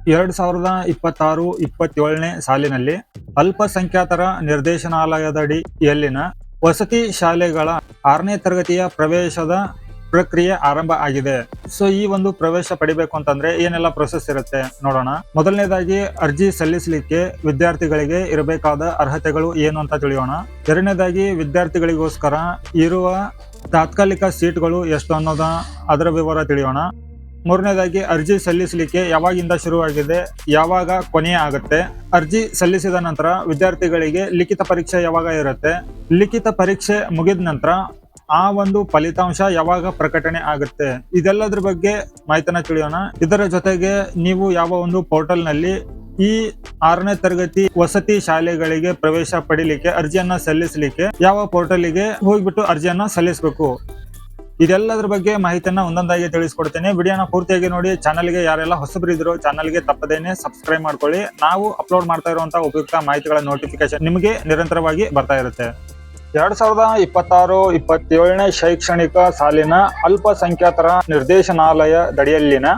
2026-27ನೇ ಸಾಲಿನಲ್ಲಿ ಅಲ್ಪಸಂಖ್ಯಾತರ ನಿರ್ದೇಶನಾಲಯದಡಿಯಲ್ಲಿನ ವಸತಿ ಶಾಲೆಗಳ 6ನೇ ತರಗತಿಯ ಪ್ರವೇಶದ ಪ್ರಕ್ರಿಯೆ ಆರಂಭ ಆಗಿದೆ. ಸೊ ಈ ಒಂದು ಪ್ರವೇಶ ಪಡಿಬೇಕು ಅಂತಂದ್ರೆ ಏನೆಲ್ಲ ಪ್ರೊಸೆಸ್ ಇರುತ್ತೆ ನೋಡೋಣ. ಮೊದಲನೇದಾಗಿ ಅರ್ಜಿ ಸಲ್ಲಿಸಲಿಕ್ಕೆ ವಿದ್ಯಾರ್ಥಿಗಳಿಗೆ ಇರಬೇಕಾದ ಅರ್ಹತೆಗಳು ಏನು ಅಂತ ತಿಳಿಯೋಣ. ಎರಡನೇದಾಗಿ ವಿದ್ಯಾರ್ಥಿಗಳಿಗೋಸ್ಕರ ಇರುವ ತಾತ್ಕಾಲಿಕ ಸೀಟ್ಗಳು ಎಷ್ಟು ಅನ್ನೋದ ಅದರ ವಿವರ ತಿಳಿಯೋಣ. ಮೂರನೇದಾಗಿ ಅರ್ಜಿ ಸಲ್ಲಿಸಲಿಕ್ಕೆ ಯಾವಾಗಿಂದ ಶುರುವಾಗಿದೆ, ಯಾವಾಗ ಕೊನೆಯ ಆಗುತ್ತೆ. ಅರ್ಜಿ ಸಲ್ಲಿಸಿದ ನಂತರ ವಿದ್ಯಾರ್ಥಿಗಳಿಗೆ ಲಿಖಿತ ಪರೀಕ್ಷೆ ಯಾವಾಗ ಇರುತ್ತೆ, ಲಿಖಿತ ಪರೀಕ್ಷೆ ಮುಗಿದ ನಂತರ ಆ ಒಂದು ಫಲಿತಾಂಶ ಯಾವಾಗ ಪ್ರಕಟಣೆ ಆಗುತ್ತೆ. ಇದೆಲ್ಲದ್ರ ಬಗ್ಗೆ ಮಾಹಿತಿನ ತಿಳಿಯೋಣ. ಇದರ ಜೊತೆಗೆ ನೀವು ಯಾವ ಒಂದು ಪೋರ್ಟಲ್ ನಲ್ಲಿ ಈ 6ನೇ ತರಗತಿ ವಸತಿ ಶಾಲೆಗಳಿಗೆ ಪ್ರವೇಶ ಪಡಿಲಿಕ್ಕೆ ಅರ್ಜಿಯನ್ನ ಸಲ್ಲಿಸಲಿಕ್ಕೆ ಯಾವ ಪೋರ್ಟಲ್ಗೆ ಹೋಗ್ಬಿಟ್ಟು ಅರ್ಜಿಯನ್ನ ಸಲ್ಲಿಸಬೇಕು, ಇದೆಲ್ಲದ್ರ ಬಗ್ಗೆ ಮಾಹಿತಿಯನ್ನ ಒಂದೊಂದಾಗಿ ತಿಳಿಸ್ಕೊಡ್ತೇನೆ. ವಿಡಿಯೋನ ಪೂರ್ತಿಯಾಗಿ ನೋಡಿ. ಚಾನಲ್ಗೆ ಯಾರೆಲ್ಲ ಹೊಸಬರಿದ್ರು ಚಾನಲ್ಗೆ ತಪ್ಪದೇನೆ ಸಬ್ಸ್ಕ್ರೈಬ್ ಮಾಡ್ಕೊಳ್ಳಿ. ನಾವು ಅಪ್ಲೋಡ್ ಮಾಡ್ತಾ ಇರುವಂತಹ ಉಪಯುಕ್ತ ಮಾಹಿತಿಗಳ ನೋಟಿಫಿಕೇಶನ್ ನಿಮಗೆ ನಿರಂತರವಾಗಿ ಬರ್ತಾ ಇರುತ್ತೆ. 2026-27ನೇ ಶೈಕ್ಷಣಿಕ ಸಾಲಿನ ಅಲ್ಪಸಂಖ್ಯಾತರ ನಿರ್ದೇಶನಾಲಯದಡಿಯಲ್ಲಿನ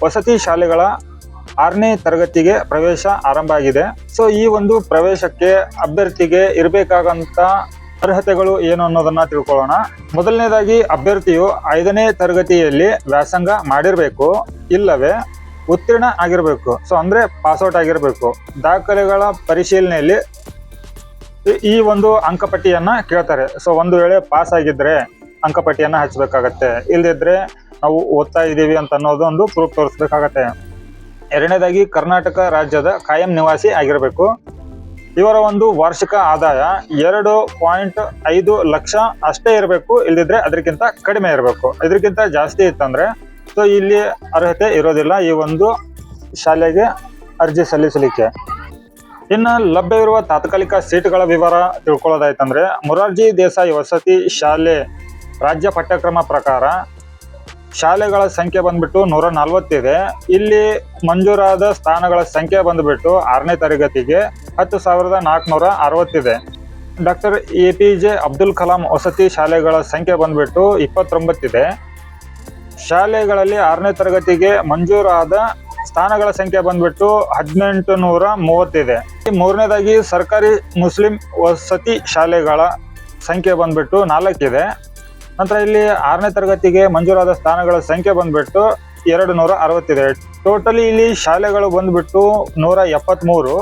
ವಸತಿ ಶಾಲೆಗಳ 6ನೇ ತರಗತಿಗೆ ಪ್ರವೇಶ ಆರಂಭ ಆಗಿದೆ. ಸೊ ಈ ಒಂದು ಪ್ರವೇಶಕ್ಕೆ ಅಭ್ಯರ್ಥಿಗೆ ಇರಬೇಕಾದಂತ ಅರ್ಹತೆಗಳು ಏನು ಅನ್ನೋದನ್ನ ತಿಳ್ಕೊಳ್ಳೋಣ. ಮೊದಲನೇದಾಗಿ ಅಭ್ಯರ್ಥಿಯು 5ನೇ ತರಗತಿಯಲ್ಲಿ ವ್ಯಾಸಂಗ ಮಾಡಿರ್ಬೇಕು, ಇಲ್ಲವೇ ಉತ್ತೀರ್ಣ ಆಗಿರ್ಬೇಕು. ಸೊ ಅಂದ್ರೆ ಪಾಸ್ಔಟ್ ಆಗಿರ್ಬೇಕು. ದಾಖಲೆಗಳ ಪರಿಶೀಲನೆಯಲ್ಲಿ ಈ ಒಂದು ಅಂಕಪಟ್ಟಿಯನ್ನ ಕೇಳ್ತಾರೆ. ಸೊ ಒಂದು ವೇಳೆ ಪಾಸ್ ಆಗಿದ್ರೆ ಅಂಕಪಟ್ಟಿಯನ್ನ ಹಚ್ಚಬೇಕಾಗತ್ತೆ, ಇಲ್ದಿದ್ರೆ ನಾವು ಓದ್ತಾ ಇದೀವಿ ಅಂತ ಅನ್ನೋದು ಒಂದು ಪ್ರೂಫ್ ತೋರಿಸ್ಬೇಕಾಗತ್ತೆ. ಎರಡನೇದಾಗಿ ಕರ್ನಾಟಕ ರಾಜ್ಯದ ಕಾಯಂ ನಿವಾಸಿ ಆಗಿರಬೇಕು. ಇವರ ಒಂದು ವಾರ್ಷಿಕ ಆದಾಯ 2.5 ಲಕ್ಷ ಅಷ್ಟೇ ಇರಬೇಕು, ಇಲ್ದಿದ್ರೆ ಅದಕ್ಕಿಂತ ಕಡಿಮೆ ಇರಬೇಕು. ಇದಕ್ಕಿಂತ ಜಾಸ್ತಿ ಇತ್ತಂದ್ರೆ ಸೊ ಇಲ್ಲಿ ಅರ್ಹತೆ ಇರೋದಿಲ್ಲ ಈ ಒಂದು ಶಾಲೆಗೆ ಅರ್ಜಿ ಸಲ್ಲಿಸಲಿಕ್ಕೆ. ಇನ್ನು ಲಭ್ಯವಿರುವ ತಾತ್ಕಾಲಿಕ ಸೀಟ್ಗಳ ವಿವರ ತಿಳ್ಕೊಳ್ಳೋದಾಯ್ತಂದ್ರೆ ಮೊರಾರ್ಜಿ ದೇಸಾಯಿ ವಸತಿ ಶಾಲೆ ರಾಜ್ಯ ಪಠ್ಯಕ್ರಮ ಪ್ರಕಾರ ಶಾಲೆಗಳ ಸಂಖ್ಯೆ ಬಂದ್ಬಿಟ್ಟು 140 ಇದೆ. ಇಲ್ಲಿ ಮಂಜೂರಾದ ಸ್ಥಾನಗಳ ಸಂಖ್ಯೆ ಬಂದ್ಬಿಟ್ಟು 6ನೇ ತರಗತಿಗೆ 10,460 ಇದೆ. ಡಾಕ್ಟರ್ APJ ಅಬ್ದುಲ್ ಕಲಾಂ ವಸತಿ ಶಾಲೆಗಳ ಸಂಖ್ಯೆ ಬಂದ್ಬಿಟ್ಟು 29 ಇದೆ. ಶಾಲೆಗಳಲ್ಲಿ 6ನೇ ತರಗತಿಗೆ ಮಂಜೂರಾದ ಸ್ಥಾನಗಳ ಸಂಖ್ಯೆ ಬಂದ್ಬಿಟ್ಟು 1830 ಇದೆ. ಮೂರನೇದಾಗಿ ಸರ್ಕಾರಿ ಮುಸ್ಲಿಂ ವಸತಿ ಶಾಲೆಗಳ ಸಂಖ್ಯೆ ಬಂದ್ಬಿಟ್ಟು 4 ಇದೆ. ನಂತರ ಇಲ್ಲಿ 6ನೇ ತರಗತಿಗೆ ಮಂಜೂರಾದ ಸ್ಥಾನಗಳ ಸಂಖ್ಯೆ ಬಂದ್ಬಿಟ್ಟು 260 ಇದೆ. ಟೋಟಲಿ ಇಲ್ಲಿ ಶಾಲೆಗಳು ಬಂದ್ಬಿಟ್ಟು 173.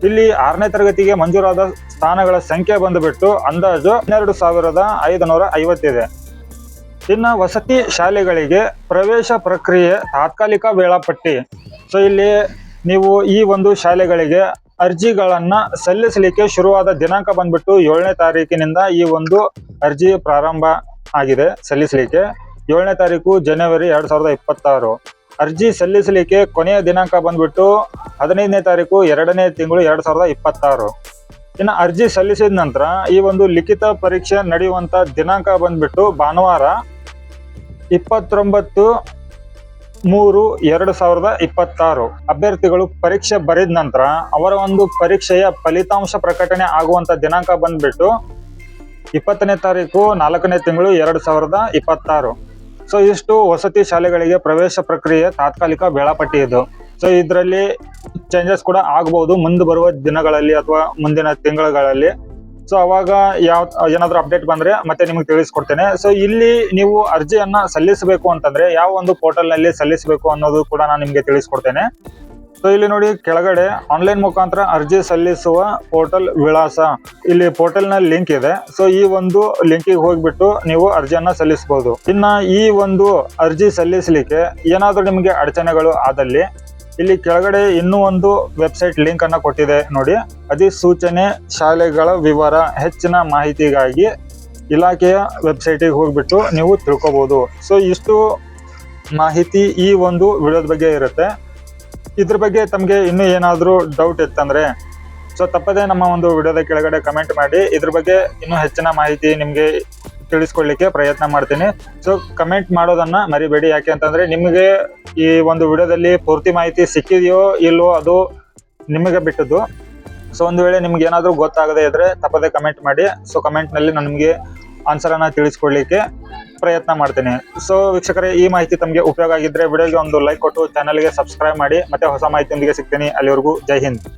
ಇಲ್ಲಿ 6ನೇ ತರಗತಿಗೆ ಮಂಜೂರಾದ ಸ್ಥಾನಗಳ ಸಂಖ್ಯೆ ಬಂದ್ಬಿಟ್ಟು ಅಂದಾಜು 12,550 ಇದೆ. ಇನ್ನು ವಸತಿ ಶಾಲೆಗಳಿಗೆ ಪ್ರವೇಶ ಪ್ರಕ್ರಿಯೆ ತಾತ್ಕಾಲಿಕ ವೇಳಾಪಟ್ಟಿ. ಸೊ ಇಲ್ಲಿ ನೀವು ಈ ಒಂದು ಶಾಲೆಗಳಿಗೆ ಅರ್ಜಿಗಳನ್ನ ಸಲ್ಲಿಸಲಿಕ್ಕೆ ಶುರುವಾದ ದಿನಾಂಕ ಬಂದ್ಬಿಟ್ಟು 7ನೇ ತಾರೀಕಿನಿಂದ ಈ ಒಂದು ಅರ್ಜಿ ಪ್ರಾರಂಭ ಆಗಿದೆ ಸಲ್ಲಿಸಲಿಕ್ಕೆ. 7ನೇ ತಾರೀಕು ಜನವರಿ 2026. ಅರ್ಜಿ ಸಲ್ಲಿಸಲಿಕ್ಕೆ ಕೊನೆಯ ದಿನಾಂಕ ಬಂದ್ಬಿಟ್ಟು 15ನೇ ತಾರೀಕು 2ನೇ ತಿಂಗಳು 2026. ಇನ್ನು ಅರ್ಜಿ ಸಲ್ಲಿಸಿದ ನಂತರ ಈ ಒಂದು ಲಿಖಿತ ಪರೀಕ್ಷೆ ನಡೆಯುವಂತ ದಿನಾಂಕ ಬಂದ್ಬಿಟ್ಟು ಭಾನುವಾರ 29/3/2026. ಅಭ್ಯರ್ಥಿಗಳು ಪರೀಕ್ಷೆ ಬರೆದ ನಂತರ ಅವರ ಒಂದು ಪರೀಕ್ಷೆಯ ಫಲಿತಾಂಶ ಪ್ರಕಟಣೆ ಆಗುವಂತ ದಿನಾಂಕ ಬಂದ್ಬಿಟ್ಟು 20ನೇ ತಾರೀಕು 4ನೇ ತಿಂಗಳು 2026. ಸೊ ಇಷ್ಟು ವಸತಿ ಶಾಲೆಗಳಿಗೆ ಪ್ರವೇಶ ಪ್ರಕ್ರಿಯೆ ತಾತ್ಕಾಲಿಕ ವೇಳಾಪಟ್ಟಿ ಇದು. ಸೊ ಇದರಲ್ಲಿ ಚೇಂಜಸ್ ಕೂಡ ಆಗಬಹುದು ಮುಂದೆ ಬರುವ ದಿನಗಳಲ್ಲಿ ಅಥವಾ ಮುಂದಿನ ತಿಂಗಳುಗಳಲ್ಲಿ. ಸೊ ಅವಾಗ ಏನಾದ್ರೂ ಅಪ್ಡೇಟ್ ಬಂದ್ರೆ ಮತ್ತೆ ನಿಮಗೆ ತಿಳಿಸ್ಕೊಡ್ತೇನೆ. ಸೊ ಇಲ್ಲಿ ನೀವು ಅರ್ಜಿಯನ್ನ ಸಲ್ಲಿಸಬೇಕು ಅಂತಂದ್ರೆ ಯಾವ ಒಂದು ಪೋರ್ಟಲ್ ನಲ್ಲಿ ಸಲ್ಲಿಸಬೇಕು ಅನ್ನೋದು ಕೂಡ ನಾನು ನಿಮ್ಗೆ ತಿಳಿಸ್ಕೊಡ್ತೇನೆ. ಸೊ ಇಲ್ಲಿ ನೋಡಿ ಕೆಳಗಡೆ ಆನ್ಲೈನ್ ಮುಖಾಂತರ ಅರ್ಜಿ ಸಲ್ಲಿಸುವ ಪೋರ್ಟಲ್ ವಿಳಾಸ, ಇಲ್ಲಿ ಪೋರ್ಟಲ್ ನ ಲಿಂಕ್ ಇದೆ. ಸೊ ಈ ಒಂದು ಲಿಂಕಿಗೆ ಹೋಗ್ಬಿಟ್ಟು ನೀವು ಅರ್ಜಿಯನ್ನ ಸಲ್ಲಿಸಬಹುದು. ಇನ್ನ ಈ ಒಂದು ಅರ್ಜಿ ಸಲ್ಲಿಸಲಿಕ್ಕೆ ಏನಾದ್ರೂ ನಿಮಗೆ ಅಡಚಣೆಗಳು ಆದಲ್ಲಿ ಇಲ್ಲಿ ಕೆಳಗಡೆ ಇನ್ನೂ ಒಂದು ವೆಬ್ಸೈಟ್ ಲಿಂಕ್ ಅನ್ನ ಕೊಟ್ಟಿದೆ ನೋಡಿ. ಅಧಿಸೂಚನೆ ಶಾಲೆಗಳ ವಿವರ ಹೆಚ್ಚಿನ ಮಾಹಿತಿಗಾಗಿ ಇಲಾಖೆಯ ವೆಬ್ಸೈಟಿಗೆ ಹೋಗ್ಬಿಟ್ಟು ನೀವು ತಿಳ್ಕೊಬಹುದು. ಸೊ ಇಷ್ಟು ಮಾಹಿತಿ ಈ ಒಂದು ವಿಡಿಯೋದ ಬಗ್ಗೆ ಇರುತ್ತೆ. ಇದ್ರ ಬಗ್ಗೆ ತಮಗೆ ಇನ್ನೂ ಏನಾದರೂ ಡೌಟ್ ಇತ್ತಂದ್ರೆ ಸೊ ತಪ್ಪದೇ ನಮ್ಮ ಒಂದು ವಿಡಿಯೋದ ಕೆಳಗಡೆ ಕಮೆಂಟ್ ಮಾಡಿ. ಇದ್ರ ಬಗ್ಗೆ ಇನ್ನೂ ಹೆಚ್ಚಿನ ಮಾಹಿತಿ ನಿಮಗೆ ತಿಳಿಸ್ಕೊಡ್ಲಿಕ್ಕೆ ಪ್ರಯತ್ನ ಮಾಡ್ತೀನಿ. ಸೊ ಕಮೆಂಟ್ ಮಾಡೋದನ್ನ ಮರಿಬೇಡಿ. ಯಾಕೆ ಅಂತಂದ್ರೆ ನಿಮಗೆ ಈ ಒಂದು ವಿಡಿಯೋದಲ್ಲಿ ಪೂರ್ತಿ ಮಾಹಿತಿ ಸಿಕ್ಕಿದೆಯೋ ಇಲ್ವೋ ಅದು ನಿಮಗೆ ಬಿಟ್ಟದ್ದು. ಸೊ ಒಂದು ವೇಳೆ ನಿಮ್ಗೆ ಏನಾದರೂ ಗೊತ್ತಾಗದೇ ಇದ್ರೆ ತಪ್ಪದೆ ಕಮೆಂಟ್ ಮಾಡಿ. ಸೊ ಕಮೆಂಟ್ ನಲ್ಲಿ ನಾನು ನಿಮಗೆ ಆನ್ಸರ್ ಅನ್ನ ತಿಳಿಸ್ಕೊಡ್ಲಿಕ್ಕೆ ಪ್ರಯತ್ನ ಮಾಡ್ತೇನೆ. ಸೊ ವೀಕ್ಷಕರೇ, ಈ ಮಾಹಿತಿ ತಮಗೆ ಉಪಯೋಗ ಆಗಿದ್ರೆ ವಿಡಿಯೋಗೆ ಒಂದು ಲೈಕ್ ಕೊಟ್ಟು ಚಾನಲ್ಗೆ ಸಬ್ಸ್ಕ್ರೈಬ್ ಮಾಡಿ. ಮತ್ತೆ ಹೊಸ ಮಾಹಿತಿಯೊಂದಿಗೆ ಸಿಗ್ತೀನಿ. ಅಲ್ಲಿವರೆಗೂ ಜೈ ಹಿಂದ್.